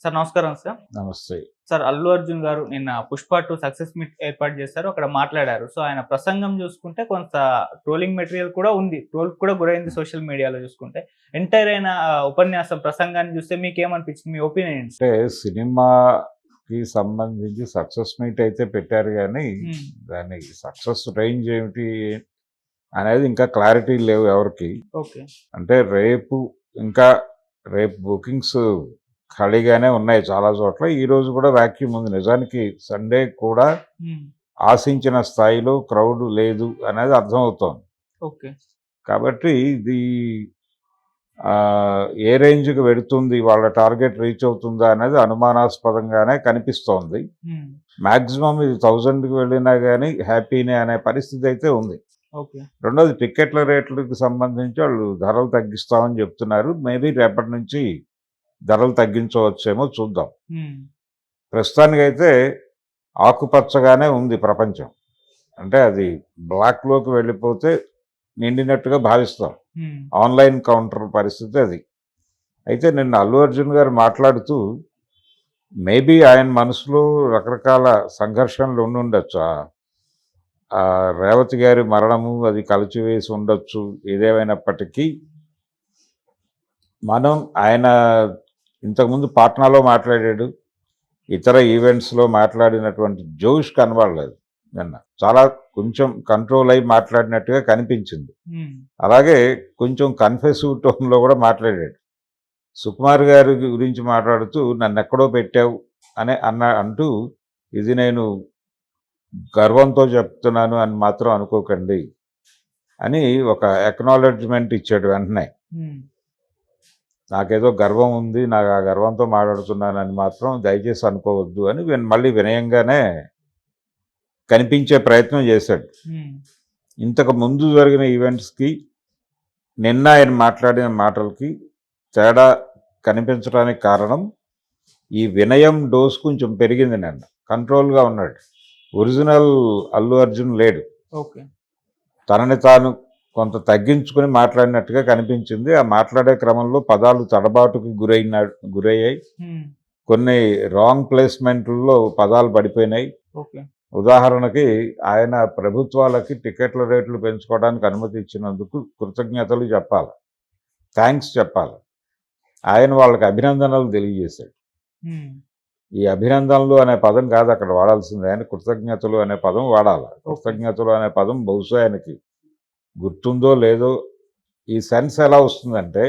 Sir నమస్కారం sir. నమస్తే. Sir Allu Arjun గారు నిన్న 'పుష్ప 2' సక్సెస్ మీట్ ఏర్పాటు చేశారు. అక్కడ మాట్లాడారు. సో, ఆయన ప్రసంగం చూసుకుంటే కొంత ట్రోలింగ్ మెటీరియల్ కూడా ఉంది. ట్రోల్‌కి కూడా గురైంది సోషల్ మీడియాలో చూసుకుంటే. ఎంటైర్ అయిన ఉపన్యాసం ప్రసంగాన్ని చూస్తే మీకేమనిపించింది? మీ ఒపీనియన్ ఏంటి సార్? అంటే సినిమాకి సంబంధించి సక్సెస్ మీట్ అయితే పెట్టారు గానీ, హ్మ్. దాని సక్సెస్ రేంజ్ ఏమిటి అనేది ఇంకా క్లారిటీ లేవు ఎవరికీ. ఓకే. అంటే ఇంకా రేపు బుకింగ్స్ ఖాళీగానే ఉన్నాయి చాలా చోట్ల. ఈరోజు కూడా వాక్యూమ్ ఉంది. నిజానికి సండే కూడా హ్మ్. ఆశించిన స్థాయిలో క్రౌడ్ లేదు అనేది అర్థమవుతోంది. ఓకే. కాబట్టి ఇది ఏ రేంజ్‌కి వెడుతుంది, వాళ్ళ టార్గెట్ రీచ్ అవుతుందా అనేది అనుమానాస్పదంగానే కనిపిస్తోంది. హ్మ్. మాక్సిమం ఇది 1000కి వెళ్ళినా గానీ హ్యాపీనే అనే పరిస్థితి అయితే ఉంది. ఓకే. రెండోది టికెట్ల రేట్లకు సంబంధించి వాళ్ళు ధరలు తగ్గిస్తామని చెప్తున్నారు. మేబీ రేపటి నుంచి ధరలు తగ్గించవచ్చేమో చూద్దాం. హ్మ్. ప్రస్తుతానికైతే ఆకుపచ్చగానే ఉంది ప్రపంచం. అంటే అది బ్లాక్‌లోకి వెళ్ళిపోతే నిండినట్టుగా భావిస్తాం. హ్మ్. ఆన్‌లైన్ కౌంటర్ పరిస్థితి అది. అయితే నిన్న అల్లు అర్జున్ గారు మాట్లాడుతూ మేబీ ఆయన మనసులో రకరకాల సంఘర్షణలు ఉండుండొచ్చు. రేవతి గారి మరణము అది కలచివేసి ఉండొచ్చు. ఏదేమైనప్పటికీ ఆయన ఇంతకుముందు పాట్నాలో మాట్లాడాడు. ఇతర ఈవెంట్స్‌లో మాట్లాడినటువంటి జోష్ కనబడలేదు నిన్న. చాలా కొంచెం కంట్రోల్ అయ్యి మాట్లాడినట్టుగా కనిపించింది. హ్మ్. అలాగే కొంచెం కన్ఫెసివ్ టోన్‌లో కూడా మాట్లాడాడు. సుకుమార్ గారి గురించి మాట్లాడుతూ నన్నెక్కడో పెట్టావు అంటూ ఇది నేను గర్వంతో చెప్తున్నాను అని మాత్రం అనుకోకండి అని ఒక అక్నాలెడ్జ్‌మెంట్ ఇచ్చాడు వెంటనే. హ్మ్. నాకేదో గర్వం ఉంది, నాకు ఆ గర్వంతో మాట్లాడుతున్నానని మాత్రం దయచేసి అనుకోవద్దు అని మళ్ళీ వినయంగానే కనిపించే ప్రయత్నం చేశాడు. హ్మ్. ఇంతకు ముందు జరిగిన ఈవెంట్స్‌కి నిన్న ఆయన మాట్లాడిన మాటలకి తేడా కనిపించడానికి కారణం ఈ వినయం డోస్ కొంచెం పెరిగింది నిన్న. కంట్రోల్‌గా ఉన్నాడు. ఒరిజినల్ అల్లు అర్జున్ లేడు. ఓకే. తనని తాను కొంత తగ్గించుకొని మాట్లాడినట్టుగా కనిపించింది. ఆ మాట్లాడే క్రమంలో పదాలు తడబాటుకు గురయ్యాయి. హ్మ్. కొన్ని రాంగ్ ప్లేస్‌మెంట్‌ల్లో పదాలు పడిపోయినాయి. ఓకే. ఉదాహరణకి ఆయన ప్రభుత్వాలకి టికెట్ల రేట్లు పెంచుకోవడానికి అనుమతి ఇచ్చినందుకు కృతజ్ఞతలు చెప్పాలి. థాంక్స్ చెప్పాలి. ఆయన వాళ్ళకి అభినందనలు తెలియజేశాడు. హ్మ్. ఈ అభినందనలు అనే పదం కాదు అక్కడ వాడాల్సింది. ఆయన కృతజ్ఞతలు అనే పదం వాడాలి. ఓకే. కృతజ్ఞతలు అనే పదం బహుశా ఆయనకి గుర్తుందో లేదో. ఈ సెన్స్ ఎలా వస్తుందంటే,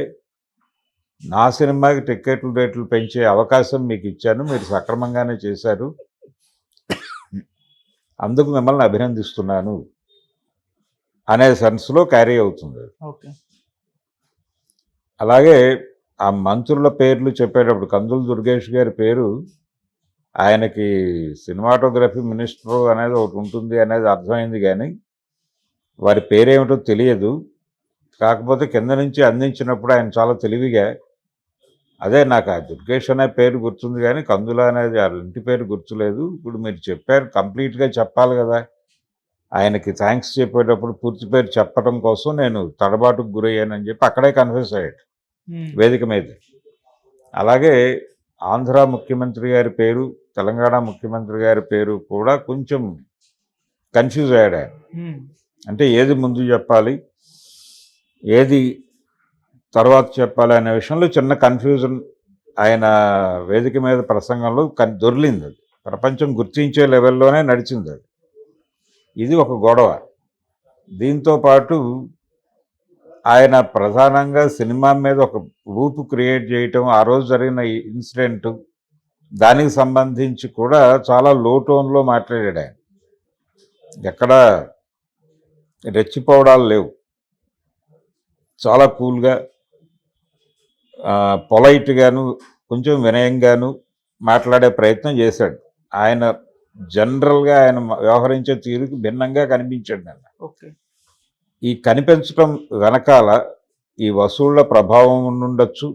నా సినిమాకి టికెట్ల రేట్లు పెంచే అవకాశం మీకు ఇచ్చాను, మీరు సక్రమంగానే చేశారు, అందుకు మిమ్మల్ని అభినందిస్తున్నాను అనే సెన్స్‌లో క్యారీ అవుతుంది. ఓకే. అలాగే ఆ మంత్రుల పేర్లు చెప్పేటప్పుడు కందుల దుర్గేష్ గారి పేరు ఆయనకి సినిమాటోగ్రఫీ మినిస్టర్ అనేది ఒకటి ఉంటుంది అనేది అర్థమైంది కానీ వారి పేరేమిటో తెలియదు. కాకపోతే కింద నుంచి అందించినప్పుడు ఆయన చాలా తెలివిగా అదే నాకు ఆ దుర్గేష్ అనే పేరు గుర్తుంది కానీ కందుల అనేది వాళ్ళ ఇంటి పేరు గుర్తులేదు. ఇప్పుడు మీరు చెప్పారు కంప్లీట్‌గా చెప్పాలి కదా! ఆయనకి థాంక్స్ చెప్పేటప్పుడు పూర్తి పేరు చెప్పడం కోసం నేను తడబాటుకు గురయ్యానని చెప్పి అక్కడే కన్ఫ్యూజ్ అయ్యాడు హ్మ్. వేదిక మీద. అలాగే ఆంధ్ర ముఖ్యమంత్రి గారి పేరు, తెలంగాణ ముఖ్యమంత్రి గారి పేరు కూడా కొంచెం కన్ఫ్యూజ్ అయ్యాడు ఆయన. హ్మ్. అంటే ఏది ముందు చెప్పాలి, ఏది తర్వాత చెప్పాలి అనే విషయంలో చిన్న కన్ఫ్యూజన్ ఆయన వేదిక మీద ప్రసంగంలో దొర్లింది. అది ప్రపంచం గుర్తించే లెవెల్లోనే నడిచింది అది. ఇది ఒక గొడవ. దీంతో పాటు ఆయన ప్రధానంగా సినిమా మీద ఒక ఊపు క్రియేట్ చేయటం, ఆ రోజు జరిగిన ఇన్సిడెంట్ దానికి సంబంధించి కూడా చాలా లో టోన్‌లో మాట్లాడాడు ఆయన. ఎక్కడ రెచ్చిపోవడాలు లేవు. చాలా కూల్‌గా పొలైట్‌గాను కొంచెం వినయంగాను మాట్లాడే ప్రయత్నం చేశాడు. ఆయన జనరల్‌గా ఆయన వ్యవహరించే తీరుకి భిన్నంగా కనిపించాడు నిన్న. ఓకే. ఈ కనిపించడం వెనకాల ఈ వసూళ్ల ప్రభావం ఉండుండొచ్చు.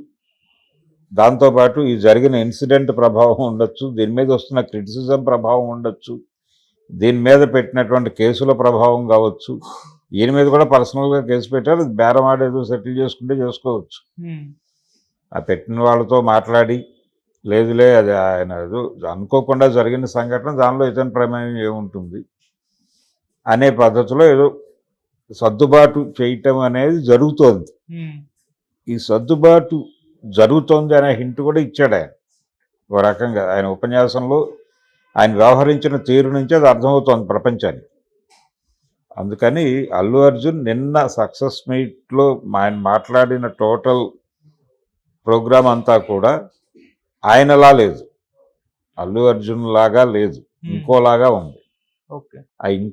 దాంతోపాటు ఈ జరిగిన ఇన్సిడెంట్ ప్రభావం ఉండొచ్చు. దీని మీద వస్తున్న క్రిటిసిజం ప్రభావం ఉండొచ్చు. దీని మీద పెట్టినటువంటి కేసుల ప్రభావం కావచ్చు. ఈయన మీద కూడా పర్సనల్‌గా కేసు పెట్టారు. బేరం ఆడేదో సెటిల్ చేసుకుంటే చేసుకోవచ్చు. హ్మ్. ఆ పెట్టిన వాళ్ళతో మాట్లాడి లేదులే అది ఆయన ఏదో అనుకోకుండా జరిగిన సంఘటన, దానిలో ఇతని ప్రమేయం ఏముంటుంది అనే పద్ధతిలో ఏదో సర్దుబాటు చేయటం అనేది జరుగుతోంది. ఉమ్, ఈ సర్దుబాటు జరుగుతోంది అనే హింట్ కూడా ఇచ్చాడు ఆయన ఒక రకంగా. ఆయన ఉపన్యాసంలో ఆయన వ్యవహరించిన తీరు నుంచి అది అర్థమవుతోంది ప్రపంచానికి. అందుకని అల్లు అర్జున్ నిన్న సక్సెస్ మీట్లో ఆయన మాట్లాడిన టోటల్ ప్రోగ్రామ్ అంతా కూడా ఆయనలా లేదు, అల్లు అర్జున్ లాగా లేదు, ఇంకోలాగా ఉంది. ఓకే. ఆ ఇంకో